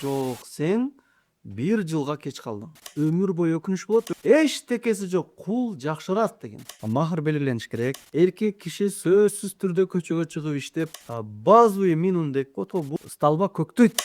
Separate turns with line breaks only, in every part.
Жок, сен 1 жылга кеч калдың. Өмүр бою өкүнүч болот. Эчтекеси жок, кул жакшыраак деген. Махыр белгилениш керек. Эркек киши сөзсүз түрдө көчөгө чыгып иштеп, базовый минимум деп коет, бул столба көктөйт.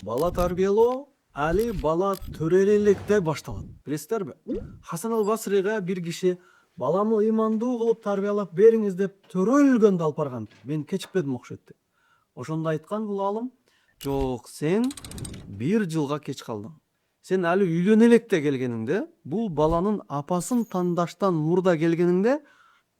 Бала тарбиялоо али бала төрөлүүлүктө башталат. Билесиздерби? Хасан ал-Басрига бир киши баламы ыймандуу кылып тарбиялап бериңиз деп төрөлгөндө алып барган. Мен кечикпедим окшойт деп. Ошондо айткан бул алым, жок, сен 1 жылга кеч калдың. Сен али үйлөнө электе келгениңде, бул баланын апасын тандаштан мурда келгениңде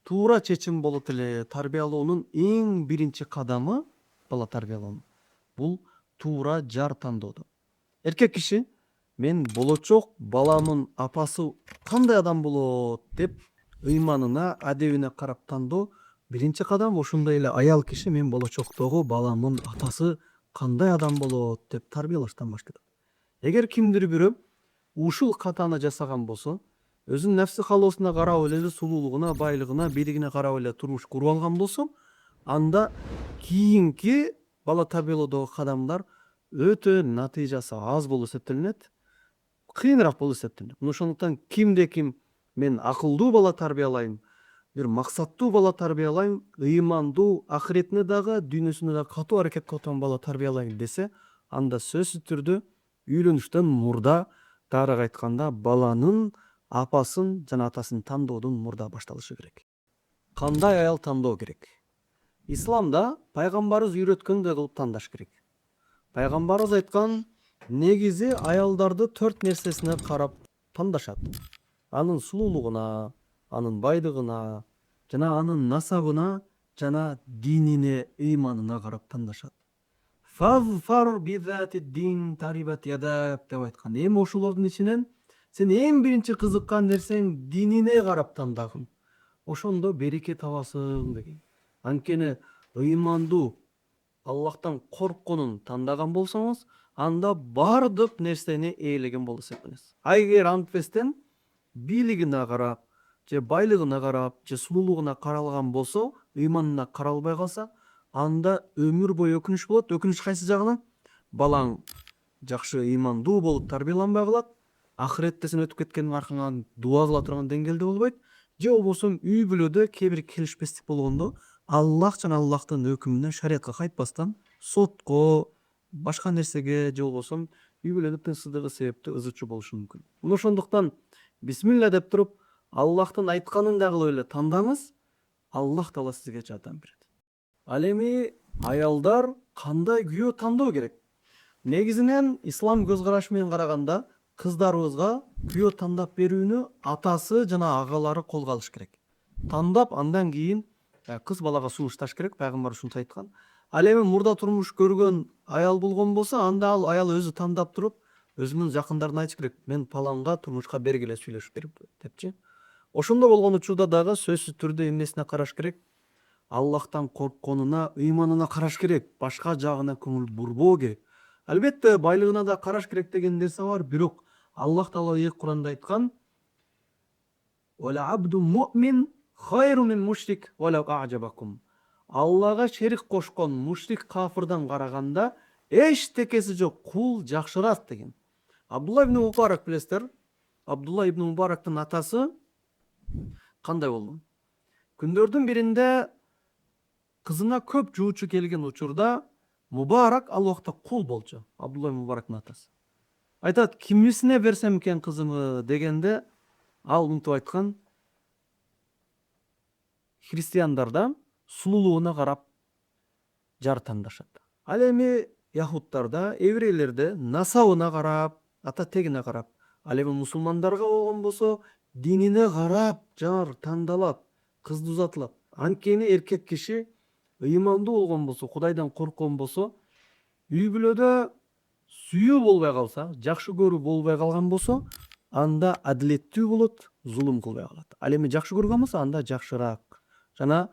туура чечим болот эле. Тарбиялоонун эң биринчи кадамы бала тарбиялоонун. Бул туура жар тандоодо. Эркек киши мен болочок баламын апасы кандай адам болот деп ыйманына, адебине карап тандоо биринчи кадам. Ошондой эле аял киши мен болочоктогу баламын атасы кандай адам болот деп тарбиялаштан баштайт. Эгер кимдир бирөө ушул катаны жасаган болсо, өзүнүн нәфси каалоосуна карап эле, сулуулугуна, байлыгына, бийлигине карап эле турмуш куруп алган болсо, анда кийинки бала тарбиялоодогу кадамдар өтө натыйжасы аз болуп эсептелинет, кыйыныраак болуп эсептелинет. Ошондуктан кимде ким мен акылдуу бала тарбиялайм, бир максаттуу бала тарбиялайм, ыймандуу, акыретине дагы, дүйнөсүнө дагы катуу аракет кылып аткан бала тарбиялайм десе, анда сөзсүз түрдө үйлөнүштөн мурда, таарык айтканда, баланын апасын жана атасын тандоодон мурда башталышы керек. Кандай аял тандоо керек? Исламда пайгамбарыбыз үйрөткөндөй кылып тандаш керек. Пайгамбарыбыз айткан, негизи аялдарды 4 нерсесине карап тандашат. Анын сулуулугуна, анын байдыгына, жана анын насабына, жана динине, ыйманына карап тандашат. Фазфар бизати дин тарибат ядак деп айткан. Эми ошолордун ичинен сен эң биринчи кызыккан нерсең динине карап тандагын. Ошондо береке табасың деген. Анткени ыймандуу, Аллахтан коркконун тандаган болсоңуз, анда бардык нерсени ээлеген болуп эсептелесиз. Эгер антпестен бийлигине карап, же байлыгына карап, же сулуулугуна каралган болсо, ыйманына каралбай калса, анда өмүр бою өкүнүч болот. Өкүнүч кайсы жагынан? Балаң жакшы ыймандуу болуп тарбияланбай калат, акыретте сен өтүп кеткениңдин аркаңан дуа кыла турган деңгээлде болбойт, же болбосо үй бүлөдө кээ бир келишпестик болгондо Аллах жана Аллахтын өкүмүнө, шариатка кайтпастан сотко, башка нерсеге, же болбосо үй бүлөнүн тынчсыздыгы себептүү ызычуу болушу мүмкүн. Ошондуктан бисмилла деп туруп, Аллахтын айтканын да кылып эле тандаңыз, Аллах таала сизге жардам берет. Ал эми аялдар кандай күйөө тандоо керек? Негизинен ислам көз карашы менен караганда, кыздарыбызга күйөө тандап берүүнү атасы жана агалары колго алыш керек. Тандап, андан кийин кыз балага сунушташ керек. Пайгамбар ушунча айткан. Ал эми мурда турмуш көргөн аял болгон болсо, анда ал аял өзү тандап туруп, өзүнүн жакындарына айтыш керек. Мен паланга турмушка бергиле сүйлөшүп берип депчи. Ошондо болгон учурда дагы сөзсүз түрдө эмнесине караш керек? Аллахтан коркконуна, ыйманына караш керек. Башка жагына көңүл бурбоо керек. Албетте байлыгына да караш керек деген нерсе бар, бирок Аллах таала Куранда айткан: "Вала абду муъмин хайру мин мушрик валау а'жабакум". Аллага шерик кошкон мушрик кафырдан караганда эчтекеси жок, кул жакшыраак деген. Абдулла ибн Мубарак билесиздер? Абдулла ибн Мубарактын атасы кандай болду? Күндөрдүн биринде кызына көп жуучу келген учурда Мубарак ал убакта кул болчу. Абдулла ибн Мубарактын атасы айтат, кимисине берсем экен кызымы дегенде, ал мынтип айткан: христиандарда сулуулугуна карап жар тандашат. Ал эми яхудтарда, еврейлерде насабына карап, ата тегине карап, ал эми мусулмандарга болгон болсо динине карап жар тандалат, кызды узатылат. Анткени эркек киши ыймандуу болгон болсо, Кудайдан корккон болсо, үй бүлөдө сүйүү болбой калса, жакшы көрүү болбой калган болсо, анда адилеттүү болот, зулум кылбай калат. Ал эми жакшы көргөн болсо, анда жакшыраак. Жана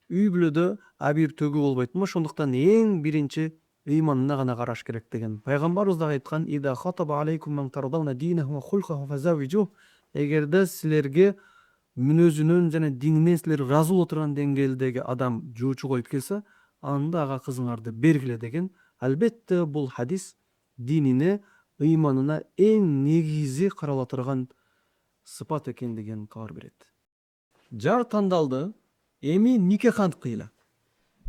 үй бүлөдө абийир төгүү болбойт. Ошондуктан эң биринчи ыйманына гана караш керек деген. Пайгамбарыбыз да айткан: "Ида хатаба алейкум ман тардауна динаху ва хулкаху фазавижу". Эгерде силерге мүнөзүнөн жана диниnden силер ыраазы боло турган деңгээлдеги адам жуучу коюп келсе, анда ага кызыңарды бергиле деген, албетте бул хадис динине, ыйманына эң негизи карала турган сыпат экендигин кабар берет. Жар тандалды. Эми нике кантип кыйла?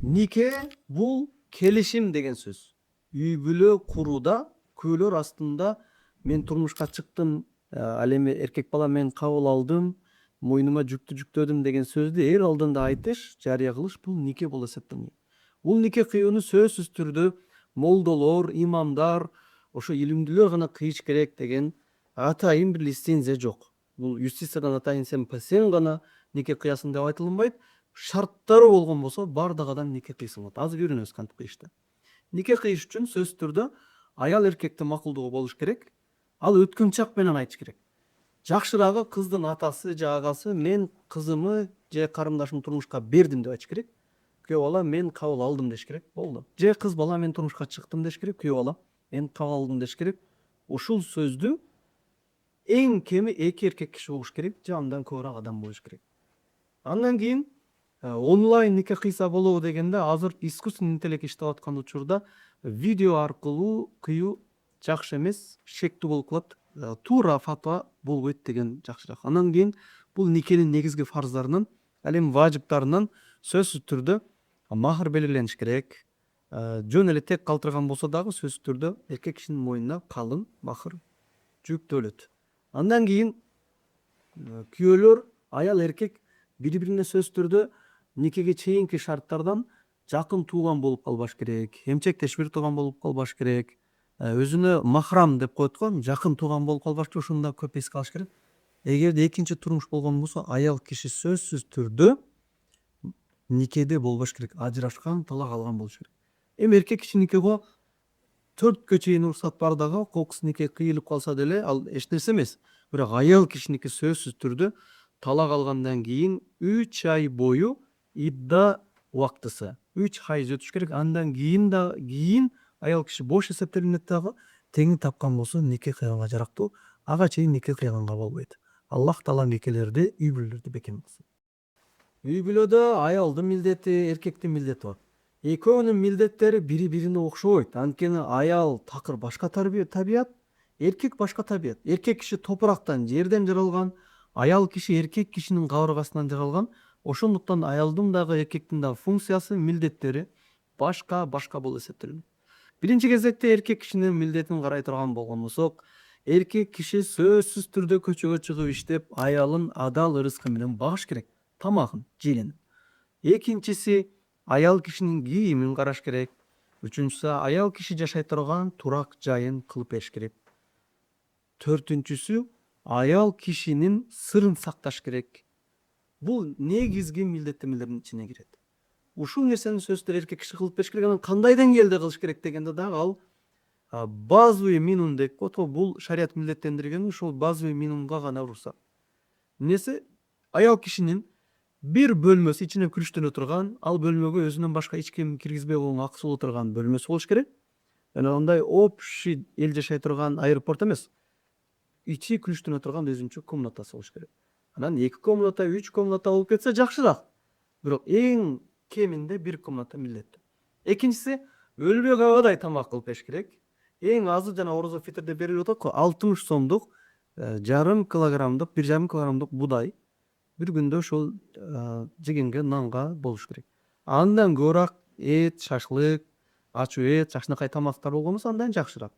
Нике бул келишим деген сөз. Үй бүлө курууда күбөлөр астында мен турмушка чыктым, ал эми эркек бала мен кабыл алдым, мойнума жүктү жүктөдүм деген сөздү эл алдында айтыш, жарыя кылыш бул нике болуп эсептелет. Бул нике кыюуну сөзсүз түрдө молдолор, имамдар, ошо илимдүүлөр гана кыйыш керек деген атайын бир лицензия жок. Бул юстициядан атайын сен гана нике кыясың деп айтылынбайт. Шарттары болгон болсо бардык адам нике кыйса болот. Азыр үйрөнөбүз кантип кыйышты. Нике кыйыш үчүн сөзсүз түрдө аял эркектин макулдугу болуш керек. Ал өткөн чак менен айтыш керек. Жакшырагы кыздын атасы же агасы мен кызымы же карындашымды турмушка бердим деп айтыш керек. Күйөө бала мен кабыл алдым деш керек. Болду. Же кыз бала мен турмушка чыктым деш керек. Күйөө бала мен кабыл алдым деш керек. Ушул сөздү эң кеми эки эркек киши болуш керек, же андан көбүрөөк адам болуш керек. Андан кийин онлайн нике кыйса болобу дегенде, азыр искусственный интеллект иштеп аткан учурда видео аркылуу кыюу жакшы эмес, шектүү болуп калат. Туура фатва болбойт деген жакшыраак. Андан кийин бул никенин негизги фарздарынан, ал эми важыптарынан сөзсүз түрдө махр белгилениш керек. Жөн эле тек калтырган болсо дагы сөзсүз түрдө эркек кишинин мойнуна калың махр жүктөлөт. Андан кийин күйөөлөр, аял эркек бири-бирине сөзсүз түрдө никеге чейинки шарттардан жакын тууган болуп калбаш керек, эмчектеш бир тууган болуп калбаш керек, өзүнө махрам деп коет го, жакын тууган болуп калбаш керек. Ушуну да көп эске алыш керек. Эгерде экинчи турмуш болгон болсо, аял киши сөзсүз түрдө никеде болбош керек, ажырашкан, талак алган болуш керек. Эми эркек киши никеге 4кө чейин уруксат бар дагы, кокус нике кыйылып калса деле ал эч нерсе эмес. Бирок аял кишиники сөзсүз түрдө талак алгандан кийин 3 ай бою идда убактысы, 3 хайз өтүш керек. Андан кийин аял киши бош эсептелинет дагы, теңин тапкан болсо нике кыйганга жарактуу. Ага чейин нике кыйганга болбойт. Аллах таала никелерди, үй бүлөлөрдү бекем кылсын. Үй бүлөдө аялдын милдети, эркектин милдети бар. Экөөнүн милдеттери бири-бирине окшобойт. Анткени аял такыр башка табият, эркек башка табият. Эркек киши топурактан, жерден жаралган, аял киши эркек кишинин кабыргасынан жаралган. Ошондуктан аялдын дагы эркектин дагы функциясы, милдеттери башка болуп эсептелет. Биринчи кезекте эркек кишинин милдетин карай турган болгон болсок, эркек киши сөзсүз түрдө көчөгө чыгып иштеп, аялын адал ырыскы менен багыш керек, тамагын жейленип. Экинчиси, аял кишинин кийимин караш керек. Үчүнчүсү, аял киши жашай турган турак жайын кылып бериш керек. Төртүнчүсү, аял кишинин сырын сакташ керек. Бул негизги милдеттемелердин ичине кирет. Ушул нерсени сөздөр эркек киши кылып бериш керек. Анан кандай деңгээлде кылыш керек дегенде дагы ал базовый минимум деп коет го, бул шарият милдеттендирген, ушул базовый минимумга гана уруксат. Эмнеси? Аял кишинин бир бөлмөсү ичине күрүчтөнө турган, ал бөлмөгө өзүнөн башка эч ким киргизбей койгонго акысы боло турган бөлмөсү болуш керек. Жана андай общий эл жашай турган аэропорт эмес, ичи күрүчтөнө турган өзүнчө комнатасы болуш керек. Анан 2 комната, 3 комната болуп кетсе жакшыраак. Бирок эң кеминде 1 комната милдеттүү. Экинчиси, өлбөй калбадай тамак кылып бериш керек. Эң азы жана орозо фитрде берилип атат го, 60 сомдук, жарым килограммдык, 1,5 килограммдык будай бир күндө ошол жегенге нанга болуш керек. Андан көбүрөөк эт, шашлык, ачуу эт, жакшынакай тамактар болгон болсо андан жакшыраак.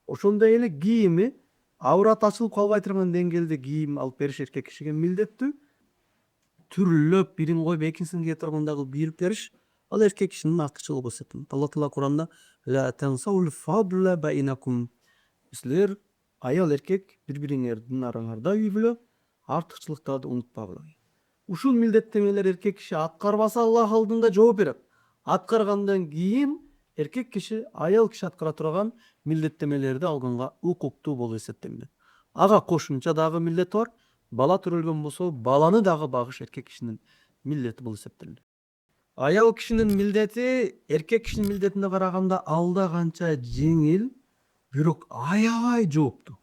Ошондой эле кийими аврат ачылып калбай турган деңгээлде кийим алып бериш эркек кишиге милдеттүү. Түрлөп бирин коюп экинчисин кие турганда кылып кийип бериш ал эркек кишинин артыкчылыгы болуп эсептелет. Алла таала Куранда ла тансаул фадла байнакум. Силер аял эркек бири-бириңердин араңарда үй бүлө артыкчылыктарды унутпагыла. Ушул милдеттемелер эркек киши аткарбаса Аллах алдында жооп берет. Аткаргандан кийин эркек киши аял киши аткара турган милдеттемелерди алганга укуктуу болуп эсептелет. Ага кошумча дагы милдет бар. Бала төрөлгөн болсо, баланы дагы багыш эркек кишинин милдети болуп эсептелет. Аял кишинин милдети эркек кишинин милдетине караганда алда канча жеңил, бирок аябай жооптуу.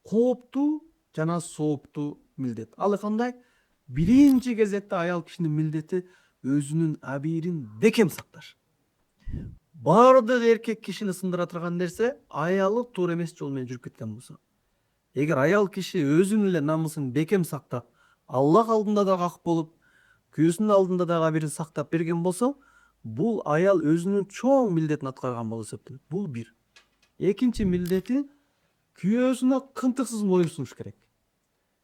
Кооптуу жана сооптуу милдет. Ал кандай? биринчи кезекте аял кишинин милдети өзүнүн абийирин бекем сакташ. Бардык эркек кишини сындыра турган нерсе аялы туура эмес жол менен жүрүп кеткен болсо. Эгер аял киши өзүнүн эле намысын бекем сактап, Аллах алдында дагы ак болуп, күйөөсүнүн алдында дагы абийирин сактап берген болсо, бул аял өзүнүн чоң милдетин аткарган болуп эсептелет. Бул бир. Экинчи милдети күйөөсүнө кынтыксыз моюн сунуш керек.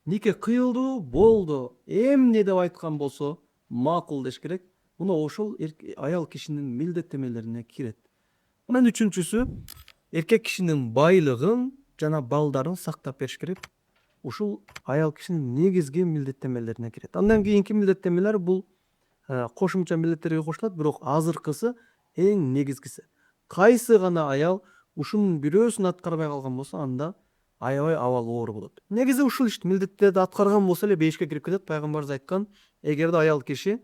Нике кыйылды, болду, эмне деп айткан болсо макул деш керек. Мына ошол аял кишинин милдеттемелерине кирет. Анан үчүнчүсү эркек кишинин байлыгын жана балдарын сактап бериш керек. Ушул аял кишинин негизги милдеттемелерине кирет. Андан кийинки милдеттемелер бул кошумча милдеттерге кошулат, бирок азыркысы эң негизгиси. Кайсы гана аял ушунун бирөөсүн аткарбай калган болсо, анда аябай абал оор болот. Негизи ушул милдеттерди аткарган болсо эле бейишке кирип кетет. Пайгамбарыбыз айткан, эгерде аял киши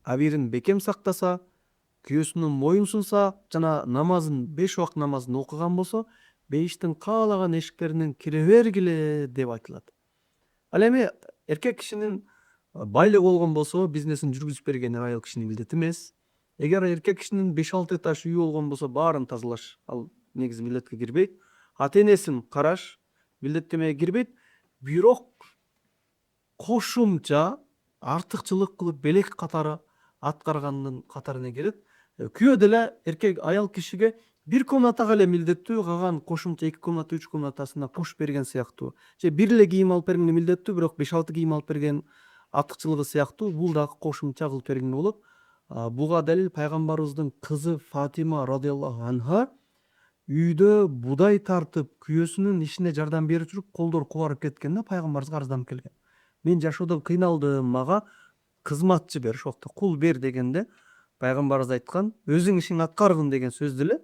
абийирин бекем сактаса, күйөөсүнүн моюн сунса жана намазын 5 убакыт намазын окуган болсо, бейиштин каалаган эшиктеринен кире бергиле деп айтылат. Ал эми эркек кишинин байлыгы болгон болсо, бизнесин жүргүзүп бергени аял кишинин милдети эмес. Эгер эркек кишинин 5-6 этаж үйү болгон болсо, баарын тазалаш ал негизи милдетке кирбейт. Ата-энесин караш милдеттемеге кирбейт. Бирок кошумча артыкчылык кылып белек катары аткаргандын катарына кирет. Күйөө деле эркек аял кишиге бир комнатага эле милдеттүү, калган кошумча 2 комната, 3 комнатасына кошуп берген сыяктуу. Же бир эле кийим алып берген милдеттүү, бирок 5-6 кийим алып берген артыкчылыгы сыяктуу, бул дагы кошумча кылып берген болот. Буга далил пайгамбарыбыздын кызы Фатима радыйаллаху анха үйдө будай тартып, күйөөсүнүн ишине жардам берип жүрүп, колдору кубарып кеткенде пайгамбарыбызга арызданып келген. Мен жашоодо кыйналдым, мага кызматчы бер, ошокто кул бер дегенде пайгамбарыбыз айткан, өзүң ишиңди аткаргын деген сөздү эле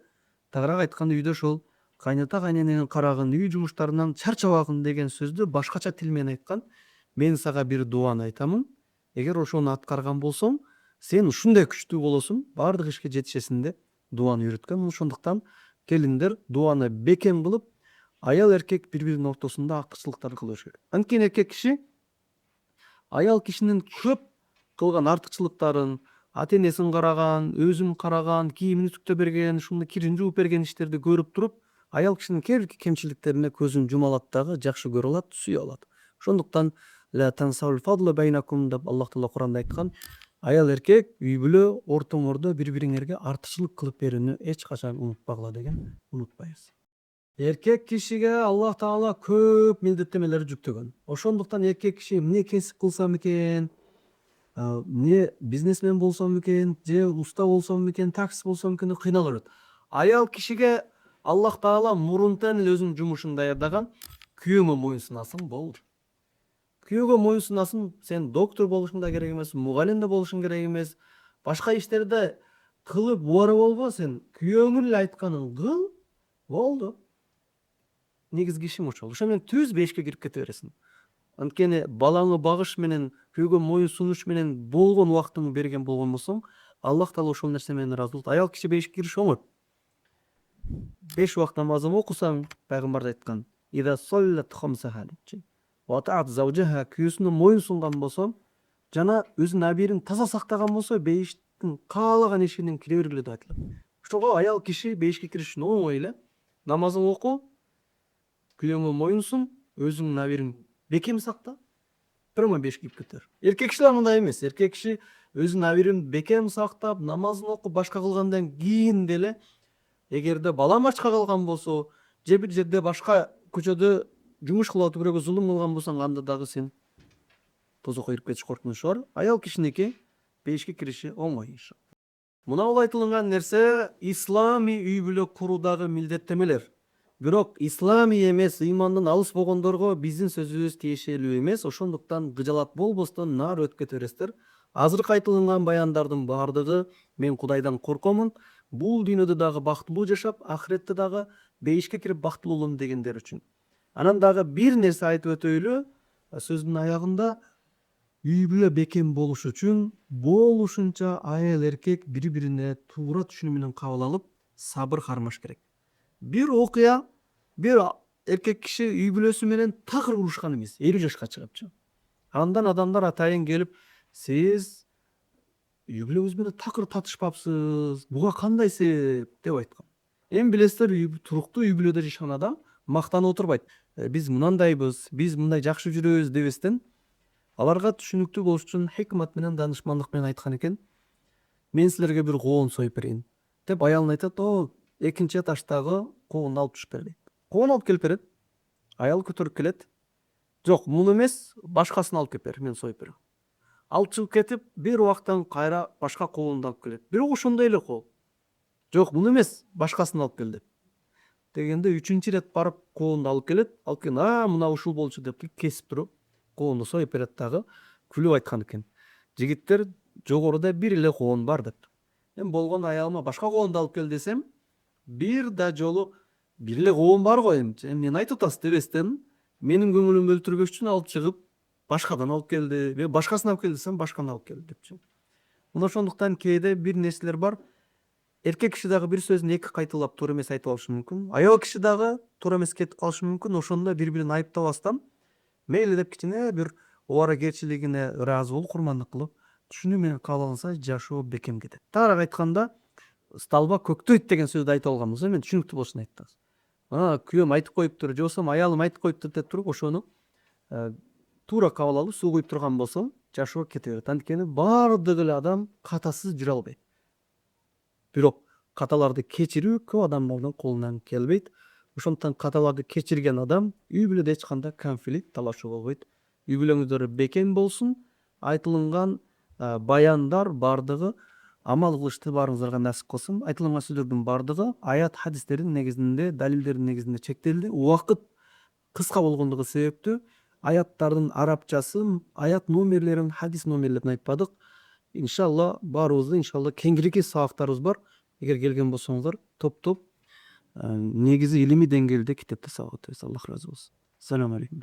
тагыраак айтканда үйдө ошол кайната кайненеңин карагын, үй жумуштарынан чарчабагын деген сөздү башкача тил менен айткан. Мен сага бир дуаны айтамын. Эгер ошону аткарган болсоң, сен ушундай күчтүү болосуң, баардык ишке жетишесиң деп дуаны үйрөткөн. Ошондуктан келиндер дуаны бекем кылып, аял эркек бири-биринин ортосунда артыкчылыктарды кылбаш керек. Андан кийин эркек киши аял кишинин көп кылган артыкчылыктарын, ата-энесин караган, өзүн караган, кийимин үтүктөп берген, ушундай кирин жууп берген иштерди көрүп туруп, аял кишинин кээ бир кемчиликтерине көзүн жума алат дагы, жакшы көрө алат, сүйө алат. Ошондуктан ла тансаул фадла байнакум деп Аллах Таала Куранда айткан, аял эркек үй бүлө ортоңордо бири-бириңерге артыкчылык кылып берүүнү эч качан унутпагыла деген, унутпайбыз. Эркек кишиге Аллах Таала көп милдеттемелер жүктөгөн. Ошондуктан эркек киши эмне кесип кылсам экен, эмне бизнесмен болсом экен, же уста болсом экен, таксист болсом экен деп кыйнала берет. Аял кишиге Аллах Таала мурунтан эле өзүнүн жумушун даярдаган. Күйөөңө моюн сунасың, болду. Күйөөгө моюн сунасың, сен доктор болушуң да керек эмес, мугалим да болушуң керек эмес. Башка иштерде кылып убарып болбо, сен күйөөңүн эле айтканын кыл, болду. Негизги ишим ошол. Ошо менен түз бешке кирип кете бересиң. Анткени балаңы багыш менен, күйөөгө моюн сунуш менен болгон убактыңды берген болгон болсоң, Аллах Таала ошол нерсе менен ыраазы болот. Аял киши бешке кириш оңой. 5 убакыт намазын окусаң, пайгамбар айткан, "Ида саллат хамсаха" депчи. Ва таат заужаха, күйөөсүнө моюн сунган болсо, жана өзүнүн абийирин таза сактаган болсо, бейиштин каалаган эшигинен кире бергиле деп айтылат. Ошого аял киши бейишке кириш үчүн оңой эле. Намазын оку, күйөөңө моюн сун, өзүңдүн абийириң бекем сакта, прямо бешке кирип кетер. Эркек кишилер мындай эмес. Эркек киши өзүнүн абийирин бекем сактап, намазын окуп, башка кылгандан кийин деле, эгерде бала мачка калган болсо, же бир жерде башка көчөдө жумуш кылып атып бирөөгө зулум кылган болсоң, анда дагы сен тозокко кирип кетиш коркунучу бар. Аял кишиники бейишке кириши оңой иш. Мына бул айтылган нерсе ислами үй бүлө куруудагы милдеттемелер. Бирок ислами эмес, ыймандан алыс болгондорго биздин сөзүбүз тиешелүү эмес. Ошондуктан кыжалат болбостон наар өтүп кете бересиздер. Азыркы айтылган баяндардын баардыгы мен Кудайдан коркомун, бул дүйнөдө дагы бактылуу жашап, ахиретте дагы бейишке кирип бактылуу болом дегендер үчүн. Анан дагы бир нерсе айтып өтөйлү. Сөздүн аягында үй бүлө бекем болуш үчүн болушунча аял эркек бири-бирине туура түшүнүү менен кабыл алып, сабыр кармаш керек. Бир окуя, бир эркек киши үй бүлөсү менен такыр урушкан эмес, 50 жашка чыгыпчы. Андан адамдар атайын келип, сиз үй бүлөңүз менен такыр татышпапсыз, буга кандай себеп деп айткан. Эми билесиздер, туруктуу үй бүлөдө жашаган адам мактанып отурбайт. Биз мынандайбыз, биз мындай жакшы жүрөбүз дебестен, аларга түшүнүктүү болуш үчүн хикмат менен, даанышмандык менен айткан экен. Мен силерге бир коон союп берейин деп аялына айтат. О, экинчи этаждагы коонду алып түшүп бер дейт. Коон алып келип берет. Аял көтөрүп келет. Жок, муну эмес, башкасын алып келип бер, мен союп берем. Алып чыгып кетип, бир убактан кайра башка коонду алып келет. Бирок ошондой эле коон. Жок, муну эмес, башкасын алып кел деп. Дегенде үчүнчү ирет барып коонду алып келет. Алып келген, мына ушул болчу деп кесип туруп коонду союп берет дагы, күлүп айткан экен. Жигиттер, жогоруда бир эле коон бар деп. Эми болгондо аялыма башка коонду алып кел десем, бир да жолу бир эле коон бар го, эми эмнени айтып атасыз дебестен, менин көңүлүмдү өлтүрбөш үчүн алып чыгып башкадан алып келди. Мен башкасын алып кел десем, башканы алып келди депчи. Мына ошондуктан кээде бир нерселер бар. Эркек киши дагы бир сөзүн эки кайталап туура эмес айтып алышы мүмкүн. Аял киши дагы туура эмес кетип калышы мүмкүн. Ошондо бири бирин айыптабастан, мейли деп кичине бир убаракерчилигине ыраазы болуп, курмандык кылып, түшүнүү менен кабыл алынса, жашоо бекем кетет. Тагыраак айтканда, столба көктөйт деген сөздү айтып алганбыз. Мен түшүнүктүү болушун айттыңыз. Күйөөм айтып коюптур, же болбосо аялым айтып коюптур деп туруп, ошону туура кабыл алып, суу куюп турган болсо, жашоо кете берет. Анткени баардык эле адам катасыз жүрө албайт. Бирок каталарды кечирүү көп адамдардын колунан келбейт. Ошондуктан каталарды кечирген адам үй бүлөдө эч кандай конфликт, талашуу болбойт. Үй бүлөңүздөр бекем болсун. Айтылган баяндар бардыгы амал кылышты баарыңыздарга насип кылсын. Айтылган сөздөрдүн бардыгы аят хадистердин негизинде, далилдердин негизинде чектелди. Убакыт кыска болгондугу себептүү аяттардын арабчасы, аят номерлерин, хадис номерлерин айтпадык. Иншалла баарыбызды кеңирки сабактарыбыз бар. Эгер келген болсоңуздар, топ негизи илимий деңгээлде китепти сабак өтөбүз. Аллах ыраазы болсун. Ассаламу алейкум.